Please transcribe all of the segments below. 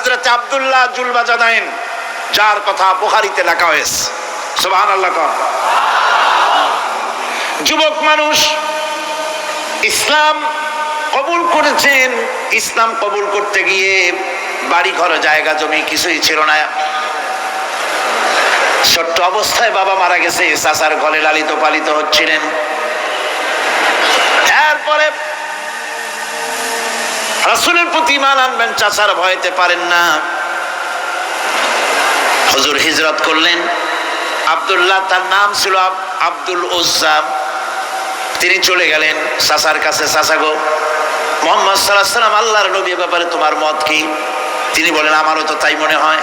হযরত আব্দুল্লাহ জুলবাজাদাইন, যার কথা বুখারীতে লেখা হয়েছে। সুবহানাল্লাহ। যুবক মানুষ ইসলাম কবুল করেছেন। ইসলাম কবুল করতে গিয়ে বাড়ি ঘর জায়গা জমি কিছুই ছিল না। ছোট্ট অবস্থায় বাবা মারা গেছে, চাচার ঘরে লালিত পালিত হচ্ছিলেন। এরপরে রাসূলের প্রতি ঈমান আনবেন, চাচার ভয়তে পারেন না। হুজুর হিজরত করলেন। আব্দুল্লাহ, তার নাম ছিল আব্দুল উজ্জা, তিনি চলে গেলেন চাচার কাছে। চাচা গো, মুহাম্মদ সাল্লাল্লাহু আলাইহি ওয়াসাল্লাম আল্লাহর নবী, ব্যাপারে তোমার মত কি? তিনি বলেন, আমারও তো তাই মনে হয়।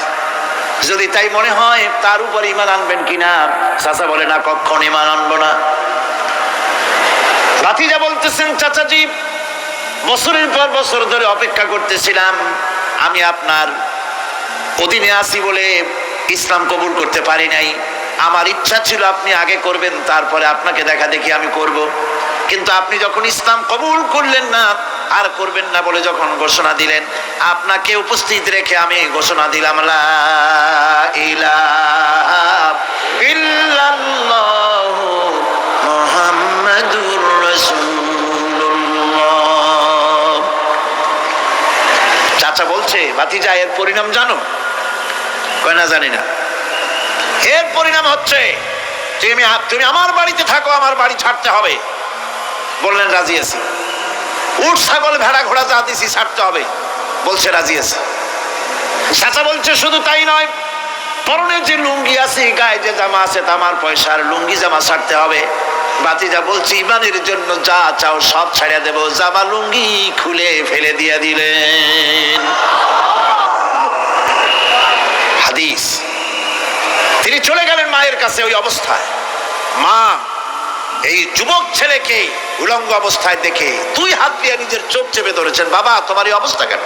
যদি তাই মনে হয় তার উপর ঈমান আনবেন কিনা? চাচা বলে, না, কখনো ঈমান আনবো না। ভাতিজা বলতেছেন, চাচাজি, বছরের পর বছর ধরে অপেক্ষা করতেছিলাম, আমি আপনার অধীনে আছি বলে ইসলাম কবুল করতে পারি নাই। আমার ইচ্ছা ছিল আপনি আগে করবেন, তারপরে আপনাকে দেখা দেখি আমি করব। কিন্তু আপনি যখন ইসলাম কবুল করলেন না, আর করবেন না বলে যখন ঘোষণা দিলেন, আপনাকে উপস্থিত রেখে আমি ঘোষণা দিলাম, লা ইলাহা ইল্লাল্লাহু মুহাম্মাদুর রাসূলুল্লাহ। চাচা বলছে, ভাতিজা, এর পরিণাম জানো? কয় না, জানি না। এর পরিণাম হচ্ছে তুমি আমার বাড়িতে থাকো, আমার বাড়ি ছাড়তে হবে। বললেন, রাজি আছি। উট ছাগল ভেড়া ঘোড়া যা দিছি ছাড়তে হবে। বলছে, রাজি আছি। চাচা বলছে, শুধু তাই নয়, পরনে যে লুঙ্গি আছে, গায়ে যে জামা আছে, তামার পয়সার লুঙ্গি জামা ছাড়তে হবে। ভাতিজা বলছে, ঈমানের জন্য যা চাও সব ছাড়িয়ে দেব। জামা লুঙ্গি খুলে ফেলে দিয়ে দিলেন। হাদিস। তিনি চলে গেলেন মায়ের কাছে ওই অবস্থায়। মা এই যুবক ছেলেকে উলঙ্গ অবস্থায় দেখে 2 হাত দিয়ে নিজের চোখ চেপে ধরেছেন। বাবা, তোমার এই অবস্থা কেন?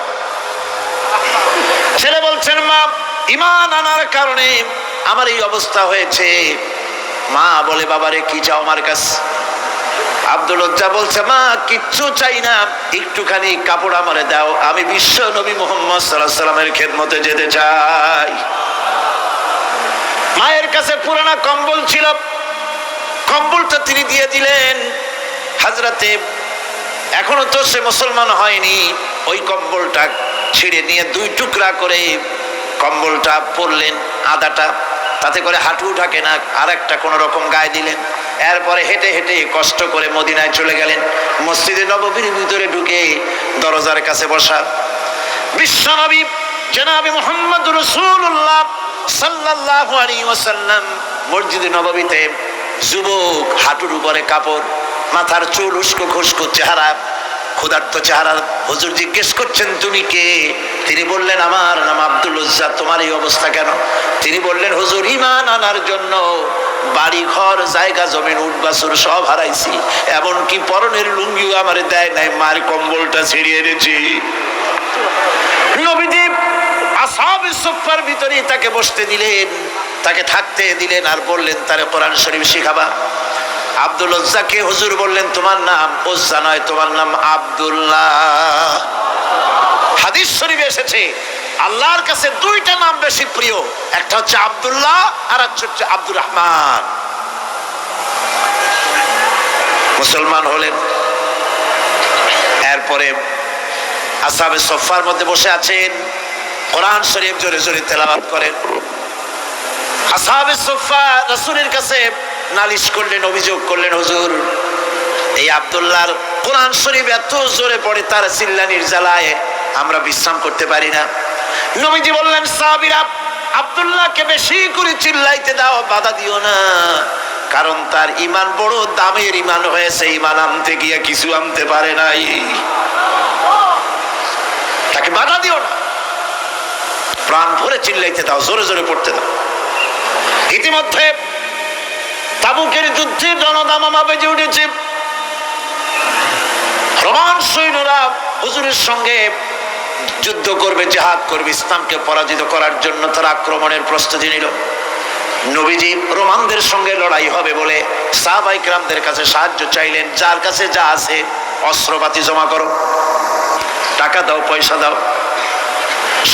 ছেলে বলছেন, মা, ঈমান আনার কারণে আমার এই অবস্থা হয়েছে। মা বলে, বাবারে, কি চাও আমার কাছে? আব্দুল উজ্জা বলছে, মা, কিচ্ছু চাই না, একটুখানি কাপড় আমারে দাও, আমি বিশ্ব নবী মুহাম্মদ সাল্লাল্লাহু আলাইহি ওয়াসাল্লামের খেদমতে যেতে চাই। মায়ের কাছে পুরানা কম্বল ছিল, কম্বলটা তিনি দিয়ে দিলেন। হযরতে, এখনো তো সে মুসলমান হয়নি, ওই কম্বলটা ছিঁড়ে নিয়ে 2 টুকরা করে কম্বলটা পরলেন, আদাটা, তাতে করে হাঁটু ঢাকে না, আর একটা কোন রকম গায়ে দিলেন। এরপরে হেঁটে হেঁটে কষ্ট করে মদিনায় চলে গেলেন। মসজিদে নববীর ভিতরে ঢুকে দরজার কাছে বসা বিশ্বনবী জনাবে মুহাম্মদ রাসূলুল্লাহ সাল্লাল্লাহু আলাইহি ওয়াসাল্লাম মসজিদে নববীতে, যুবক, হাঁটুর উপরে কাপড়, মাথার চুল উস্কো খুস্কো চেহারা, ক্ষুধার্ত চেহারা। হুজুর জিজ্ঞেস করছেন, তুমি কে? তিনি বললেন, আমার নাম আব্দুল উজ্জা। তোমার এই অবস্থা কেন? তিনি বললেন, হুজুর, ঈমান আনার জন্য বাড়ি ঘর জায়গা জমিন উট বাছুর সব হারাইছি, এমনকি পরনের লুঙ্গিও আমারে দেয় নাই, মার কম্বলটা ছিঁড়িয়ে এনেছি। নবীজি আসহাবে সুফফার ভিতরে তাকে বসতে দিলেন, তাকে থাকতে দিলেন, আর বললেন, তারে কোরআন শরীফ শিখাবা। আব্দুল উজ্জাকে হুজুর বললেন, তোমার নাম উজ্জা নয়, তোমার নাম আব্দুল্লাহ। হাদিস শরীফে এসেছে, আল্লাহর কাছে 2টা নাম বেশি প্রিয়, একটা হচ্ছে আব্দুল্লাহ, আর একটা হচ্ছে আব্দুর রহমান। মুসলমান হলেন। এরপরে আসহাবে সুফফার মধ্যে বসে আছেন, কোরআন শরীফ জোরে জোরে তেলাওয়াত করেন। আসহাবে সুফফা রাসূলের কাছে নালিশ করলেন, অভিযোগ করলেন, হুজুর, এই আব্দুল্লাহর কোরআন শরীফ এত জোরে পড়ে, তার চিল্লানির জ্বালায় আমরা বিশ্রাম করতে পারি না। নবীজি বললেন, সাহাবীরা, আব্দুল্লাহকে বেশি করে চিল্লাইতে দাও, বাধা দিও না, কারণ তার ঈমান বড় দামের ঈমান হয়েছে, ঈমান আনতে গিয়ে কিছু আনতে পারে নাই, তাকে বাধা দিও না, প্রাণ ভরে চিল্লাইতে দাও, জোরে জোরে পড়তে দাও। ইতিমধ্যে তাবুকের যুদ্ধে জনদামামা বেজে উঠেছে। রোমান সৈন্যরা হুজুরের সঙ্গে যুদ্ধ করবে, জিহাদ করবে, ইসলামকে পরাজিত করার জন্য তারা আক্রমণের প্রস্তুতি নিল। নবীজি রোমানদের সঙ্গে লড়াই হবে বলে সাহাবায়ে কেরামদের কাছে সাহায্য চাইলেন, যার কাছে যা আছে অস্ত্রপাতি জমা করো, টাকা দাও, পয়সা দাও।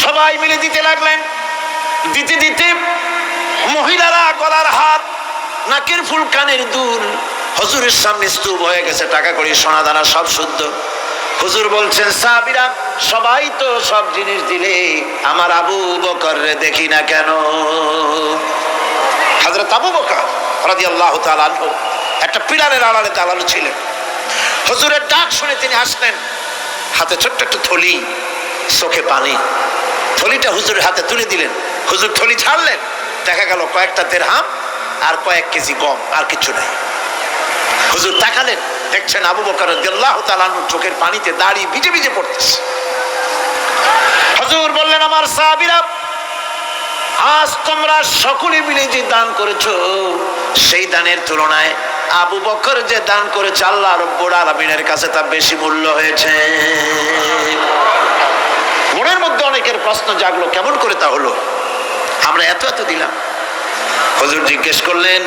সবাই মিলে দিতে লাগলেন। দিতে দিতে মহিলারা গলার হার, নাকের ফুল, কানের দুল হুজুরের সামনে স্তূপ হয়ে গেছে, টাকা কড়ি সোনা দানা সব শুদ্ধ। হুজুর বলছেন, সাহাবীরা সবাই তো সব জিনিস দিলে, আমার আবু বকর রে দেখি না কেন? হযরত আবু বকর রাদিয়াল্লাহু তাআলা আনহু একটা পিলারের আড়ালে দাঁড়ানো ছিলেন। হুজুরের ডাক শুনে তিনি আসলেন, হাতে ছোট্ট একটা থলি, চোখে পানি। থলিটা হুজুরের হাতে তুলে দিলেন। হুজুর থলি ছাড়লেন, দেখা গেল কয়েকটা দিরহাম আর কয়েক কেজি গম, আর কিছু নাই। হুজুর তাকালেন, দেখছেন আবু বকর রাদিয়াল্লাহু তাআলা আনহুর চোখের পানিতে দাড়ি ভিজে ভিজে পড়তেছে। হুজুর বললেন, আমার সাহাবীরা, আজ তোমরা সকলে মিলে যে দান করেছো, সেই দানের তুলনায় আবু বকর যে দান করেছে আল্লাহ রাব্বুল আলামিনের কাছে তা বেশি মূল্য হয়েছে। মনের মধ্যে অনেকের প্রশ্ন জাগলো, কেমন করে তা হলো? আমরা এত এত দিলাম। হুজুর জিজ্ঞেস করলেন,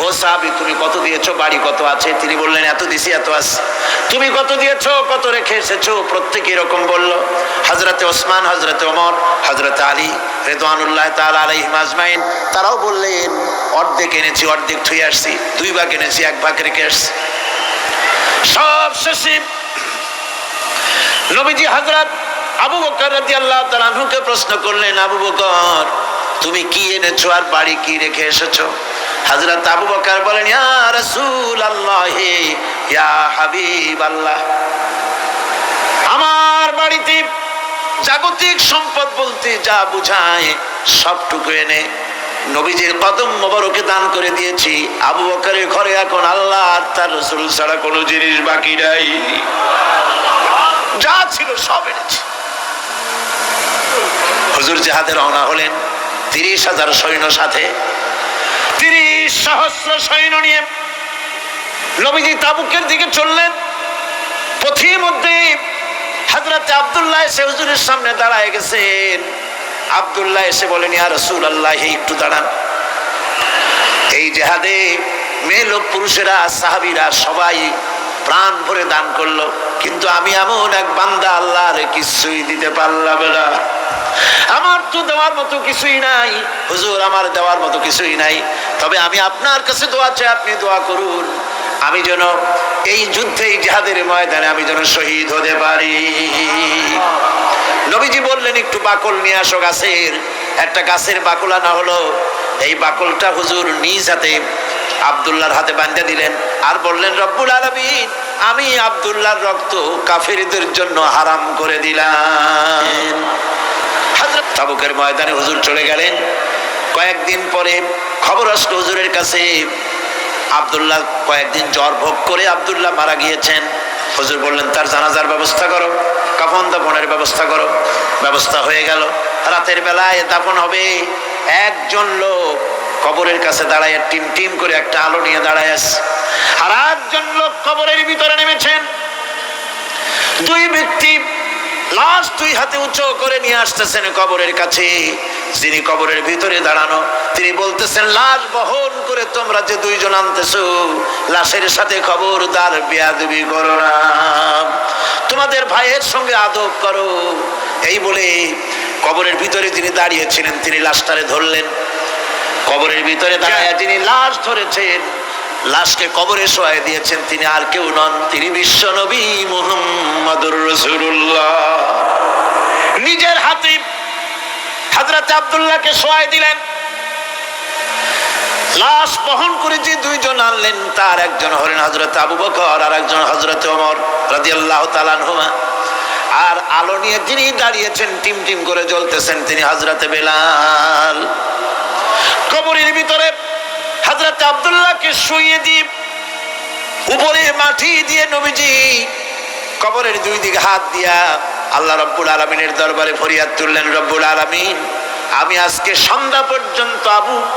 ও সাহাবী, তুমি কত দিয়েছো? বাড়ি কত আছে? তিনি বললেন, এত দিছি, এত আছে। তুমি কত দিয়েছো? কত রেখে এসেছো? প্রত্যেকে এরকম বলল। হযরতে ওসমান, হযরতে ওমর, হযরতে আলী রিদওয়ানুল্লাহ তাআলা আলাইহিম আজমাইন, তারাও বললেন, অর্ধেক এনেছি, অর্ধেক থুয়ে আসছি, 2 ভাগ এনেছি, 1 ভাগ রেখে আসছি। সব শেষে নবীজি হযরত আবু বকর রাদিয়াল্লাহু তাআলা আনহুকে প্রশ্ন করলেন, আবু বকর, তুমি কি এনেছো আর বাড়ি কি রেখে এসেছো? হযরত আবু বকর বলেন, ইয়া রাসূলুল্লাহ, ইয়া হাবিবাল্লাহ, আমার বাড়িতে জাগতিক সম্পদ বলতে যা বুঝায় সবটুকু এনে নবীজির কদম মোবারকে দান করে দিয়েছি। আবু বকরের ঘরে এখন আল্লাহ আর তার রাসূল ছাড়া কোনো জিনিস বাকি নাই, যা ছিল সব এনেছি। হুজুর জিহাদে রওনা হলেন 30,000 সৈন্য সাথে, 30 সহস্র সৈন্য নিয়ে নবীজি তাবুকের দিকে চললেন। পথের মধ্যে হযরতে আব্দুল্লাহ এসে হুজুরের সামনে দাঁড়ায় গেছেন। আব্দুল্লাহ এসে বলেন, ইয়া রাসূলুল্লাহ, একটু দাঁড়ান। এই জিহাদে মেয়ে লোক, পুরুষেরা, সাহাবীরা সবাই প্রাণ ভরে দান করলো, কিন্তু আমি এমন এক বান্দা, আল্লাহর কিছুই দিতে পারলাম না। আমার তো দেওয়ার মতো কিছুই নাই হুজুর, আমার দেওয়ার মতো কিছুই নাই। তবে আমি আপনার কাছে দোয়া চাই, আপনি দোয়া করুন, আমি যেন এই যুদ্ধে, এই জিহাদের ময়দানে আমি যেন শহীদ হতে পারি। নবীজি বললেন, একটু বাকল নিয়ে আসো গাছের। একটা গাছের বাকল আনা হলো। এই বাকলটা হুজুর নিজ হাতে আব্দুল্লাহর হাতে বাঁধে দিলেন, আর বললেন, রব্বুল আলামিন, আমি আব্দুল্লাহর রক্ত কাফেরদের জন্য হারাম করে দিলাম। হযরত তাবুকের ময়দানে হুজুর চলে গেলেন। কয়েকদিন পরে খবর আসলো হুজুরের কাছে, আব্দুল্লাহ কয়েকদিন জ্বর ভোগ করে আব্দুল্লাহ মারা গিয়েছেন। হুজুর বললেন, তার জানাজার ব্যবস্থা করো, কাফন দাফনের ব্যবস্থা করো। ব্যবস্থা হয়ে গেল। রাতের বেলায় দাফন হবে। একজন লোক কবরের কাছে দাঁড়ায় টিম টিম করে একটা আলো নিয়ে দাঁড়ায় আছে, আর একজন লোক কবরের ভিতরে নেমেছেন। 2 ব্যক্তি লাশ 2 হাতে উঁচু করে নিয়ে আসতেছেন কবরের কাছে। যিনি কবরের ভিতরে দাঁড়ানো, তিনি বলতেছেন, লাশ বহন করে তোমরা যে 2 জন আনতেছো, লাশের সাথে খবরদার বেয়াদবি করো না, তোমাদের ভাইয়ের সঙ্গে আদব করো। এই বলে কবরের ভিতরে যিনি দাঁড়িয়েছিলেন, তিনি লাশটারে ধরলেন। কবরের ভিতরে দাঁড়ায় যিনি লাশ ধরেছেন, লাশকে কবরে শোয়াই দিয়েছেন, তিনি আর কেউ নন, তিনি বিশ্ব নবী মুহাম্মদুর রাসূলুল্লাহ। নিজের হাতে হযরত আব্দুল্লাহকে শোয়াই দিলেন। লাশ বহন করে যে 2 জন আনলেন, তার একজন হলেন হযরত আবু বকর, আর একজন হযরত ওমর রাদিয়াল্লাহু তাআলা আনহুমা। আর আলো নিয়ে যিনি দাঁড়িয়েছেন, টিম টিম করে জ্বলতেছেন, তিনি হযরত বেলাল। কবরের ভিতরে হযরত আব্দুল্লাহকে শুইয়ে দিয়ে উপরে মাটি দিয়ে নবীজি কবরের 2 দিকে হাত দিয়া আল্লাহ রাব্বুল আলামিনের দরবারে ফরিয়াদ তুললেন, রব্বুল আলামিন, আমি আজকে সন্ধ্যা পর্যন্ত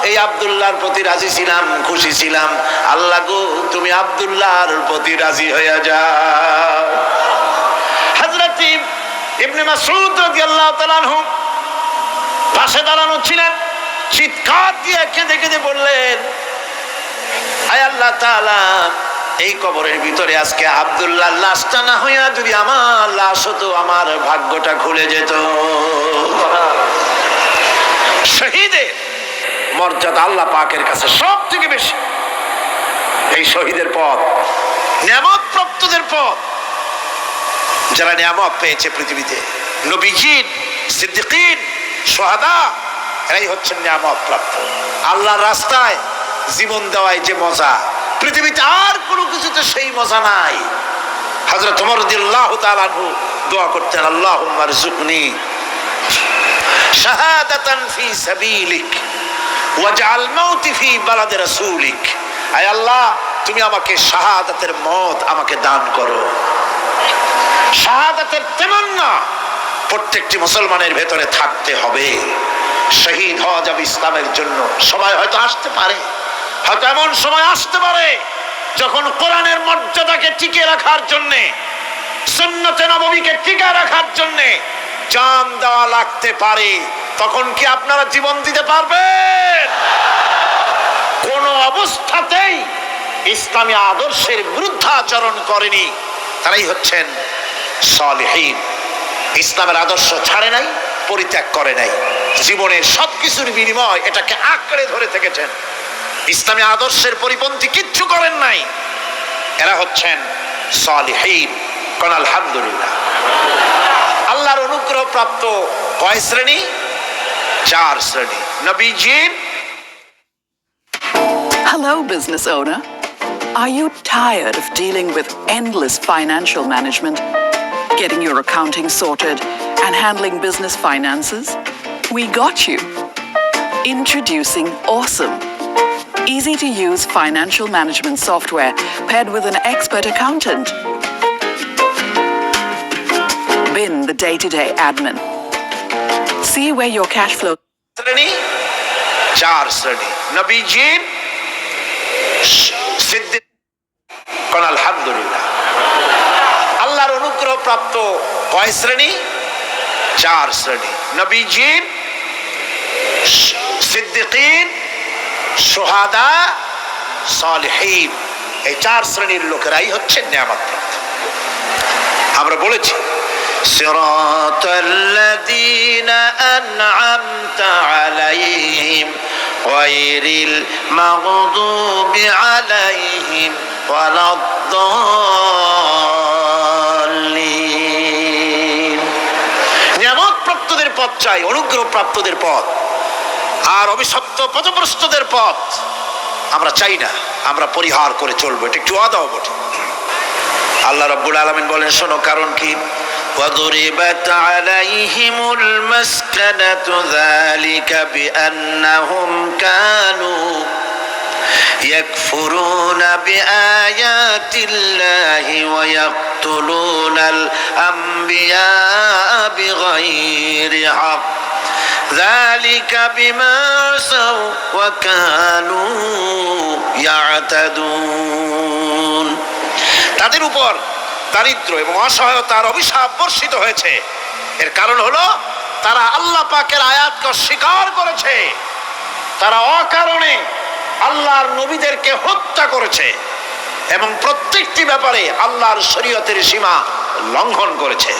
এই আব্দুল্লাহর প্রতি রাজি ছিলাম, খুশি ছিলাম। আল্লাহ গো, তুমি আব্দুল্লাহর প্রতি রাজি হয়ে যাও। হযরত ইবনে মাসউদ রাদিয়াল্লাহু তাআলা আনহু পাশে দাঁড়ানো ছিলেন। চিৎকার দিয়ে কেঁদে কেঁদে বললেন, আয় আল্লাহ তাআলা, এই কবরের ভিতরে আজকে আব্দুল্লাহ লাশটা না হইয়া যদি আমার লাশ হতো, আমার ভাগ্যটা খুলে যেত। শহীদের মর্যাদা আল্লাহ পাকের কাছে সব থেকে বেশি। এই শহীদের পথ নিয়ামত প্রাপ্তদের পথ, যারা নিয়ামত পেয়েছে পৃথিবীতে, নবীজিন, সিদ্দিকিন, শুহাদা, এরাই হচ্ছেন নিয়ামত প্রাপ্ত। আল্লাহর রাস্তায় জীবন দেওয়ায় যে মজা, পৃথিবীতে আর কোনো কিছুতে সেই মজা নাই। হযরত ওমর রাদিয়াল্লাহু তাআলা আনহু দোয়া করতেন, আল্লাহুম্মা রযুকনি শাহাদাতান ফি সাবিলিক ওয়াজআল মাউতি ফি বালাদি রাসূলিক। আয় আল্লাহ, তুমি আমাকে শাহাদাতের মত আমাকে দান করো। শাহাদাতের তামান্না প্রত্যেকটি মুসলমানের ভেতরে থাকতে হবে। শহীদ হওয়া যাবে ইসলামের জন্য। সবাই হয়তো আসতে পারে, হয়তো এমন সময় আসতে পারে যখন কোরআনের মর্যাদাকে টিকে রাখার জন্য, সুন্নতে নববীকে টিকে রাখার জন্য জান দেওয়া লাগতে পারে। তখন কি আপনারা জীবন দিতে পারবেন? কোন অবস্থাতেই ইসলামী আদর্শের বিরুদ্ধাচরণ করেনি তারাই হচ্ছেন সালেহীন। ইসলামের আদর্শ ছাড়ে নাই, পরিত্যাগ করে নাই, জীবনের সবকিছুর বিনিময় এটাকে আঁকড়ে ধরে থেকেছেন। ইসলামী আদর্শের পরিপন্থী কিচ্ছু করেন নাই। এরা হচ্ছেন সালেহীন। কোন আলহামদুলিল্লাহ। আল্লাহর অনুগ্রহ প্রাপ্ত কয় শ্রেণী? 4 শ্রেণী। নবীজিন। Hello, business owner. Are you tired of dealing with endless financial management, getting your accounting sorted, and handling business finances? We got you. Introducing Awesome. Easy-to-use financial management software paired with an expert accountant. Bin the day-to-day admin. See where your cash flow... শ্রেণী 4 শ্রেণী। নবীজিন, সিদ্দিক। কোন আলহামদুলিল্লাহ। আল্লাহর অনুগ্রহ প্রাপ্ত কয় শ্রেণী? 4 শ্রেণী। নবীজিন, সিদ্দিকিন, শুহাদা, সালেহীন। এই 4 শ্রেণীর লোকেরাই হচ্ছেন নিয়ামত প্রাপ্ত। আমরা বলেছি সিরাতাল্লাযীনা আন'আমতা আলাইহিম গায়রিল মাগদুবি আলাইহিম ওয়ালাদ-দাল্লিন। নিয়ামত প্রাপ্তদের পথ চাই, অনুগ্রহ প্রাপ্তদের পথ, আর অভিশপ্ত পথভ্রষ্টদের পথ আমরা চাই না। আমরা পরিহার করে চলবো। এটা একটু আদাও বটে। আল্লাহ রাব্বুল আলামিন বলেন, শোনো কারণ কি? وَضُرِبَتْ عَلَيْهِمُ الْمَسْكَنَةُ ذَلِكَ بِأَنَّهُمْ كَانُوا يَكْفُرُونَ بِآيَاتِ اللَّهِ وَيَقْتُلُونَ الْأَنْبِيَاءَ بِغَيْرِ حَقٍّ ذَلِكَ بِمَا عَصَوْا وَكَانُوا يَعْتَدُونَ। তাদের উপর দারিদ্র এবং অসহায়তার অভিশাপ বর্ষিত হয়েছে। এর কারণ হলো তারা আল্লাহ পাকের আয়াতকে অস্বীকার করেছে। তারা অকারণে আল্লাহর নবীদেরকে হত্যা করেছে এবং প্রত্যেকটি ব্যাপারে আল্লাহর শরীয়তের সীমা লঙ্ঘন করেছে।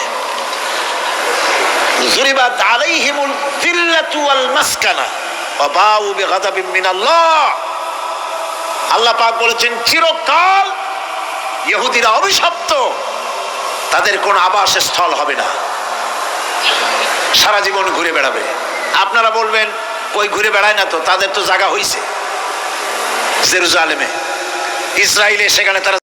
যুরিবাত আলাইহিমুল যিল্লাতু ওয়াল মাসকানা ওয়া বাউ বিগাযাবিন মিনাল্লাহ। আল্লাহ পাক বলেছেন, চিরকাল ইহুদিরা অভিশপ্ত, তাদের কোন আবাসস্থল হবে না, সারা জীবন ঘুরে বেড়াবে। আপনারা বলবেন, ওই ঘুরে বেড়ায় না তো, তাদের তো জায়গা হইছে জেরুজালেমে, ইসরায়েলে, সেখানে তারা